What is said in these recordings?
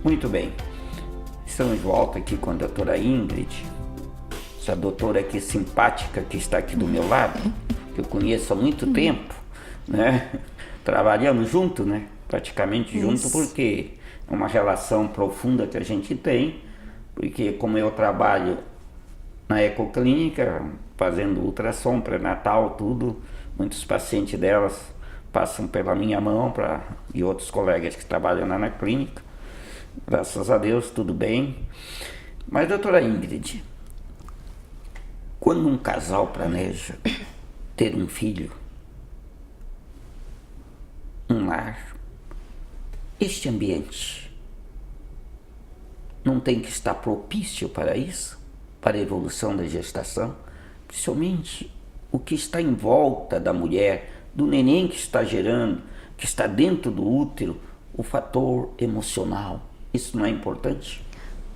Muito bem. Estamos de volta aqui com a doutora Ingrid, essa doutora aqui simpática que está aqui do meu lado, que eu conheço há muito tempo, né? Trabalhamos junto, né? Praticamente junto, porque é uma relação profunda que a gente tem, porque como eu trabalho na ecoclínica, fazendo ultrassom pré-natal, tudo, muitos pacientes delas passam pela minha mão e outros colegas que trabalham lá na clínica. Graças a Deus, tudo bem. Mas, doutora Ingrid, quando um casal planeja ter um filho, um lar, este ambiente não tem que estar propício para isso, para a evolução da gestação, principalmente o que está em volta da mulher, do neném que está gerando, que está dentro do útero, o fator emocional. Isso não é importante?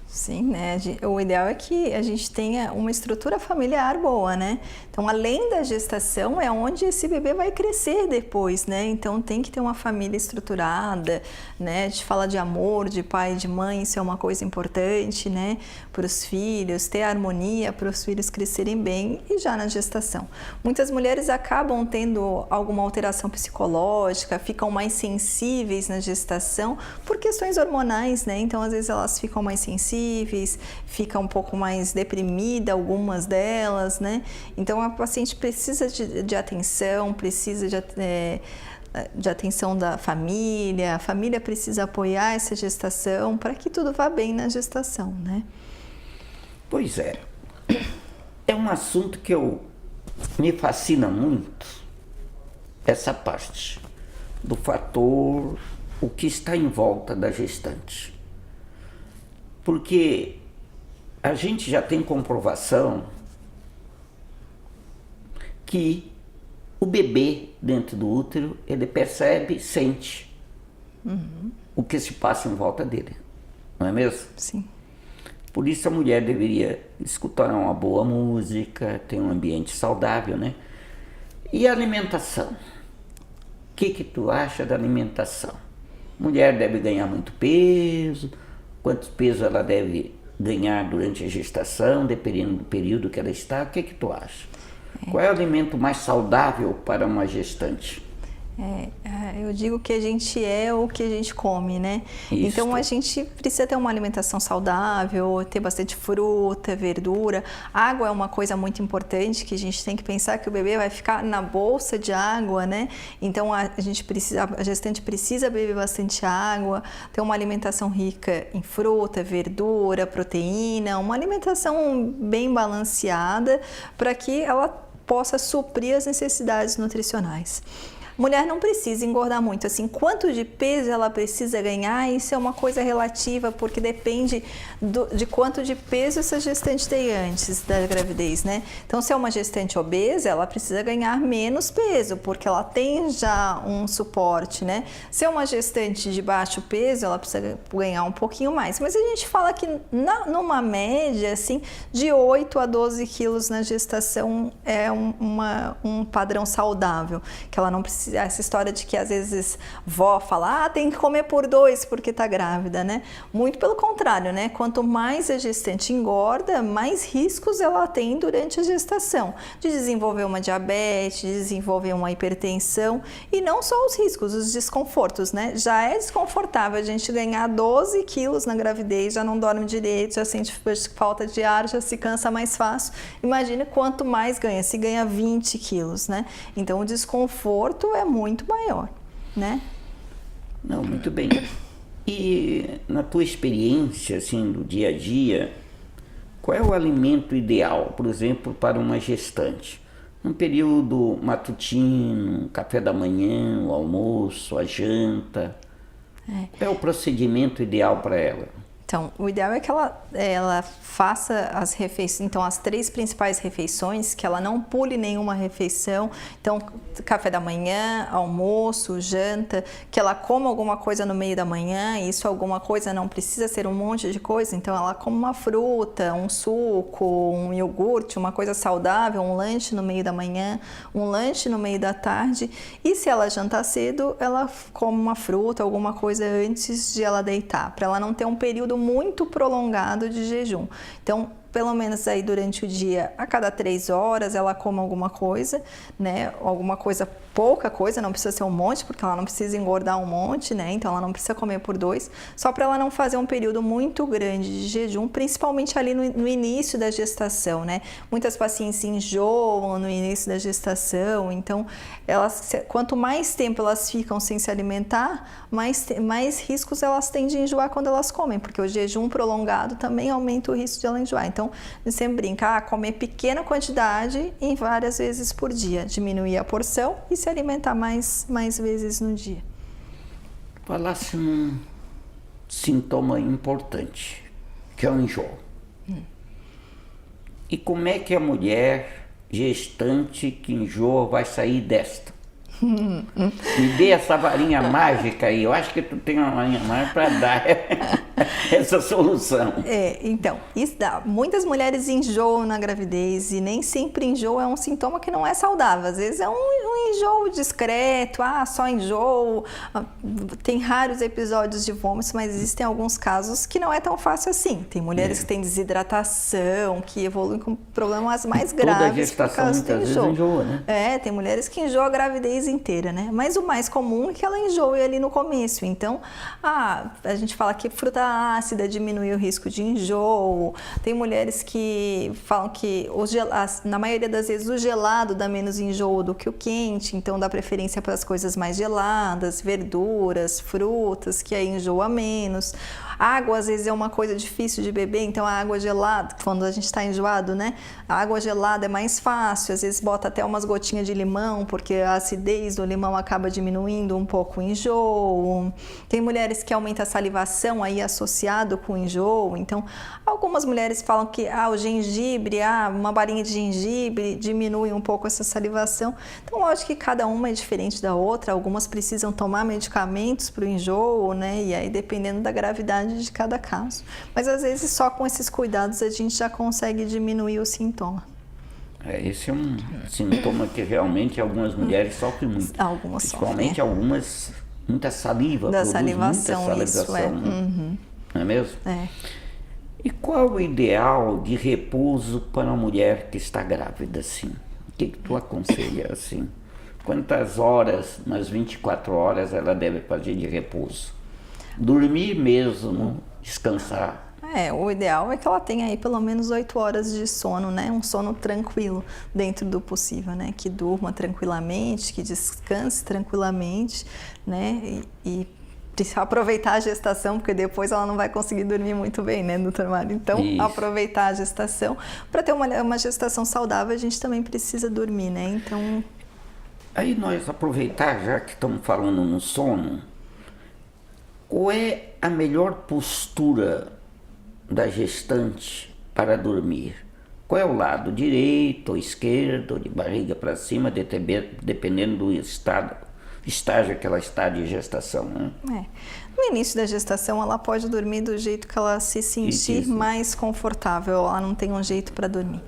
Sim, né? O ideal é que a gente tenha uma estrutura familiar boa, né? Então, além da gestação, é onde esse bebê vai crescer depois, né? Então, tem que ter uma família estruturada, né? A gente fala de amor, de pai e de mãe, isso é uma coisa importante, né? Para os filhos, ter harmonia para os filhos crescerem bem e já na gestação. Muitas mulheres acabam tendo alguma alteração psicológica, ficam mais sensíveis na gestação por questões hormonais, né? Então, às vezes, elas ficam mais sensíveis, fica um pouco mais deprimida, algumas delas, né? Então a paciente precisa de atenção, precisa de atenção da família, a família precisa apoiar essa gestação para que tudo vá bem na gestação, né? Pois é. É um assunto que me fascina muito, essa parte do fator, o que está em volta da gestante. Porque a gente já tem comprovação que o bebê dentro do útero, ele percebe, sente o que se passa em volta dele, não é mesmo? Sim. Por isso a mulher deveria escutar uma boa música, ter um ambiente saudável, né? E a alimentação? O que tu acha da alimentação? Mulher deve ganhar muito peso? Quanto peso ela deve ganhar durante a gestação, dependendo do período que ela está? O que tu acha? Qual é o alimento mais saudável para uma gestante? Eu digo que a gente é o que a gente come, né? Isso. Então a gente precisa ter uma alimentação saudável, ter bastante fruta, verdura. Água é uma coisa muito importante, que a gente tem que pensar que o bebê vai ficar na bolsa de água, né? Então a gestante precisa beber bastante água, ter uma alimentação rica em fruta, verdura, proteína, uma alimentação bem balanceada para que ela possa suprir as necessidades nutricionais. Mulher não precisa engordar muito, assim, quanto de peso ela precisa ganhar, isso é uma coisa relativa, porque depende de quanto de peso essa gestante tem antes da gravidez, né? Então, se é uma gestante obesa, ela precisa ganhar menos peso, porque ela tem já um suporte, né? Se é uma gestante de baixo peso, ela precisa ganhar um pouquinho mais. Mas a gente fala que numa média, assim, de 8 a 12 quilos na gestação é um padrão saudável, que ela não precisa. Essa história de que às vezes vó fala, tem que comer por 2 porque tá grávida, né? Muito pelo contrário, né? Quanto mais a gestante engorda, mais riscos ela tem durante a gestação de desenvolver uma diabetes, de desenvolver uma hipertensão, e não só os riscos, os desconfortos, né? Já é desconfortável a gente ganhar 12 quilos na gravidez, já não dorme direito, já sente falta de ar, já se cansa mais fácil. Imagina quanto mais ganha, se ganha 20 quilos, né? Então o desconforto é muito maior, né? Não, muito bem. E na tua experiência, assim, do dia a dia, qual é o alimento ideal, por exemplo, para uma gestante? Um período matutino, café da manhã, o almoço, a janta. Qual é o procedimento ideal para ela? Então, o ideal é que ela faça as refeições, então as 3 principais refeições, que ela não pule nenhuma refeição, então café da manhã, almoço, janta, que ela coma alguma coisa no meio da manhã, e isso alguma coisa não precisa ser um monte de coisa, então ela come uma fruta, um suco, um iogurte, uma coisa saudável, um lanche no meio da manhã, um lanche no meio da tarde, e se ela jantar cedo, ela come uma fruta, alguma coisa antes de ela deitar, para ela não ter um período muito prolongado de jejum. Então, pelo menos aí durante o dia, a cada 3 horas, ela come alguma coisa, né? Alguma coisa, pouca coisa, não precisa ser um monte, porque ela não precisa engordar um monte, né? Então ela não precisa comer por 2, só para ela não fazer um período muito grande de jejum, principalmente ali no início da gestação, né? Muitas pacientes enjoam no início da gestação, então quanto mais tempo elas ficam sem se alimentar, mais riscos elas têm de enjoar quando elas comem, porque o jejum prolongado também aumenta o risco de ela enjoar. Então, a gente sempre brinca, comer pequena quantidade em várias vezes por dia, diminuir a porção e se alimentar mais vezes no dia. Falasse num sintoma importante, que é o enjoo. E como é que a mulher gestante que enjoa vai sair desta? Me dê essa varinha mágica aí, eu acho que tu tem uma varinha mágica para dar essa solução. Então, muitas mulheres enjoam na gravidez e nem sempre enjoo é um sintoma que não é saudável, às vezes é um enjoo discreto, só enjoo, tem raros episódios de vômitos, mas existem alguns casos que não é tão fácil assim. Tem mulheres que têm desidratação, que evoluem com problemas mais graves por causa do enjoo. Enjoa, né? Tem mulheres que enjoam a gravidez inteira, né? Mas o mais comum é que ela enjoe ali no começo. Então, a gente fala que fruta ácida diminui o risco de enjoo. Tem mulheres que falam que na maioria das vezes o gelado dá menos enjoo do que o quente, então dá preferência para as coisas mais geladas, verduras, frutas, que aí enjoa menos. Água, às vezes, é uma coisa difícil de beber, então a água gelada, quando a gente está enjoado, né? A água gelada é mais fácil, às vezes bota até umas gotinhas de limão, porque a acidez do limão acaba diminuindo um pouco o enjoo. Tem mulheres que aumentam a salivação aí associado com o enjoo, então algumas mulheres falam que o gengibre, uma balinha de gengibre diminui um pouco essa salivação. Então, lógico que cada uma é diferente da outra, algumas precisam tomar medicamentos para o enjoo, né? E aí, dependendo da gravidade de cada caso. Mas às vezes só com esses cuidados a gente já consegue diminuir o sintoma. Esse é um sintoma que realmente algumas mulheres sofrem muito. Algumas principalmente sofrem. Algumas, muita saliva. Da salivação, muita isso salivação, é. Né? Não é mesmo? É. E qual o ideal de repouso para uma mulher que está grávida, assim? O que tu aconselha, assim? Quantas horas, nas 24 horas, ela deve fazer de repouso? Dormir mesmo, descansar. O ideal é que ela tenha aí pelo menos 8 horas de sono, né? Um sono tranquilo dentro do possível, né? Que durma tranquilamente, que descanse tranquilamente, né? E aproveitar a gestação, porque depois ela não vai conseguir dormir muito bem, né, doutor Mário? Então, aproveitar a gestação. Para ter uma gestação saudável, a gente também precisa dormir, né? Então... Aí nós aproveitar, já que estamos falando no sono, qual é a melhor postura da gestante para dormir? Qual é o lado, direito ou esquerdo, ou de barriga para cima, dependendo do estágio que ela está de gestação, né? No início da gestação, ela pode dormir do jeito que ela se sentir mais confortável, ela não tem um jeito para dormir.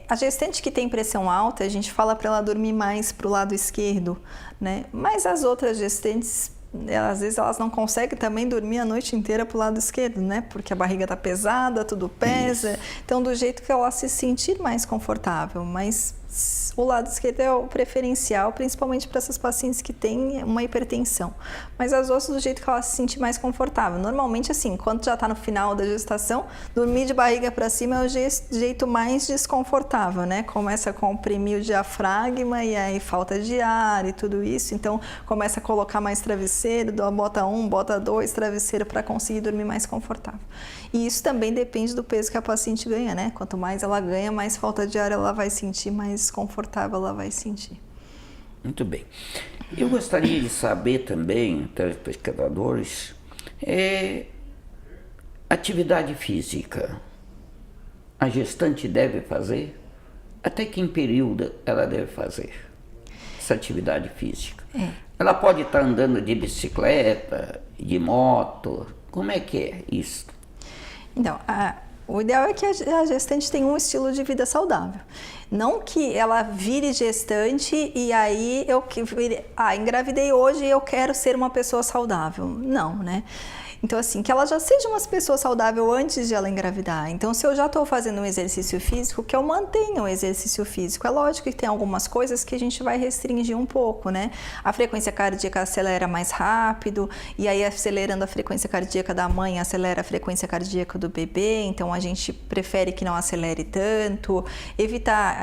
A gestante que tem pressão alta, a gente fala para ela dormir mais para o lado esquerdo, né? Mas as outras gestantes, às vezes elas não conseguem também dormir a noite inteira pro lado esquerdo, né? Porque a barriga tá pesada, tudo pesa. Então, do jeito que ela se sentir mais confortável. Mas o lado esquerdo é o preferencial, principalmente para essas pacientes que têm uma hipertensão. Mas as outras do jeito que ela se sentir mais confortável. Normalmente, assim, quando já está no final da gestação, dormir de barriga para cima é o jeito mais desconfortável, né? Começa a comprimir o diafragma e aí falta de ar e tudo isso. Então, começa a colocar mais travesseiro, bota 1, bota 2 travesseiro para conseguir dormir mais confortável. E isso também depende do peso que a paciente ganha, né? Quanto mais ela ganha, mais falta de ar ela vai sentir, mais desconfortável ela vai sentir. Muito bem. Eu gostaria de saber também, telespectadores, Atividade física, a gestante deve fazer? Até que em período ela deve fazer essa atividade física? Ela pode estar andando de bicicleta, de moto, como é que é isso? Então, o ideal é que a gestante tenha um estilo de vida saudável. Não que ela vire gestante e aí engravidei hoje e eu quero ser uma pessoa saudável. Não, né? Então, assim, que ela já seja uma pessoa saudável antes de ela engravidar. Então, se eu já estou fazendo um exercício físico, que eu mantenha o exercício físico. É lógico que tem algumas coisas que a gente vai restringir um pouco, né? A frequência cardíaca acelera mais rápido, e aí acelerando a frequência cardíaca da mãe, acelera a frequência cardíaca do bebê. Então, a gente prefere que não acelere tanto. Evitar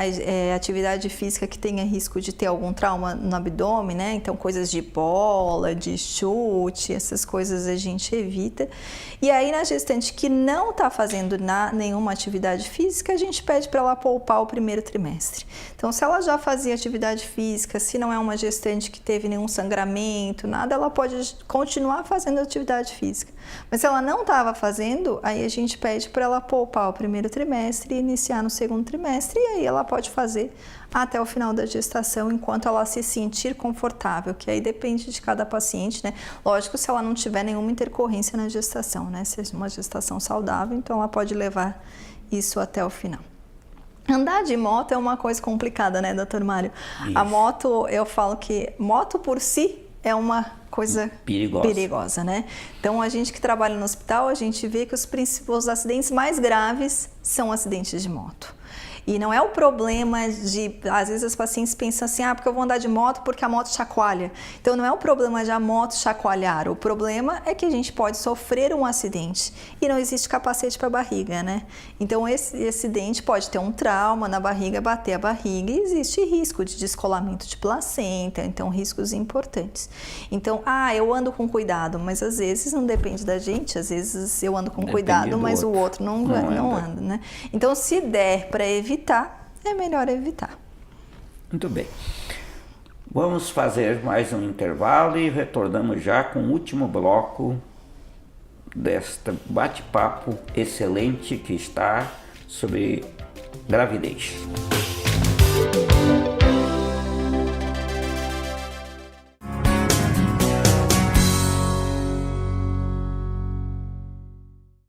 atividade física que tenha risco de ter algum trauma no abdômen, né? Então, coisas de bola, de chute, essas coisas a gente evita. E aí, na gestante que não está fazendo nenhuma atividade física, a gente pede para ela poupar o primeiro trimestre. Então, se ela já fazia atividade física, se não é uma gestante que teve nenhum sangramento, nada, ela pode continuar fazendo atividade física. Mas se ela não estava fazendo, aí a gente pede para ela poupar o primeiro trimestre e iniciar no segundo trimestre, e aí ela pode fazer até o final da gestação, enquanto ela se sentir confortável, que aí depende de cada paciente, né? Lógico, se ela não tiver nenhuma intercorrência na gestação, né? Se é uma gestação saudável, então ela pode levar isso até o final. Andar de moto é uma coisa complicada, né, doutor Mário? Isso. A moto, eu falo que moto por si é uma coisa perigosa, né? Então, a gente que trabalha no hospital, a gente vê que os acidentes mais graves são acidentes de moto. E não é o problema de, às vezes as pacientes pensam assim, porque eu vou andar de moto porque a moto chacoalha. Então não é o problema de a moto chacoalhar, o problema é que a gente pode sofrer um acidente e não existe capacete para a barriga, né? Então esse acidente pode ter um trauma na barriga, bater a barriga e existe risco de descolamento de placenta, então riscos importantes. Então, eu ando com cuidado, mas às vezes não depende da gente, às vezes eu ando com cuidado, mas o outro não anda, né? Então se der para evitar, é melhor evitar. Muito bem. Vamos fazer mais um intervalo e retornamos já com o último bloco deste bate-papo excelente que está sobre gravidez.